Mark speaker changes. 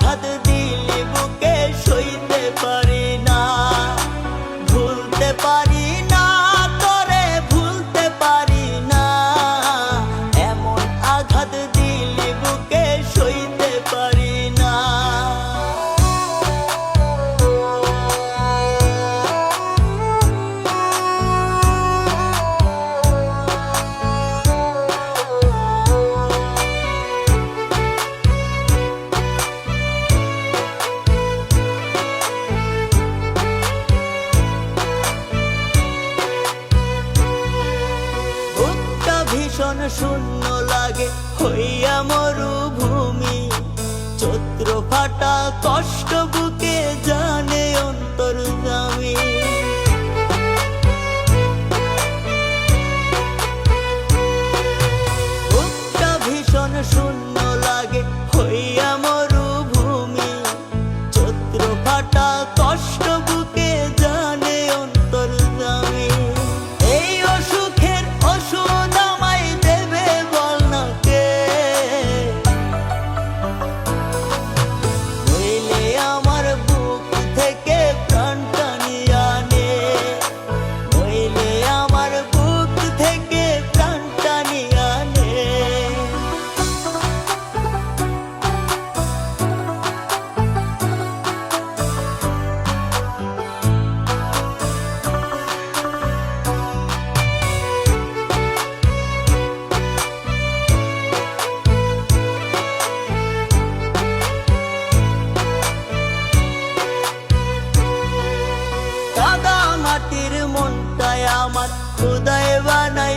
Speaker 1: আঘাত দিলি বুকে সইতে পারি না, ভুলতে পারি না তোরে ভুলতে পারি না, এমন আঘাত দিলি বুকে সইতে পারি না। ভীষণ শূন্য লাগে হইয়া মরুভূমি, চৈত্র ফাটা কষ্ট বুকে জানে অন্তর্যামী। বুকটা ভীষণ শূন্য লাগে হইয়া মরুভূমি, চৈত্র ফাটা কষ্ট বুকে জানে অন্তর্যামী। এই অসুখের ওষুধ আমায় দেবে বল না কে, নইলে আমার বুক থেকে প্রাণটা নিয়ে নে, নইলে আমার বুক থেকে প্রাণটা নিয়ে নে। কাদা মাটির মনটায় আমার খোদায় বানায়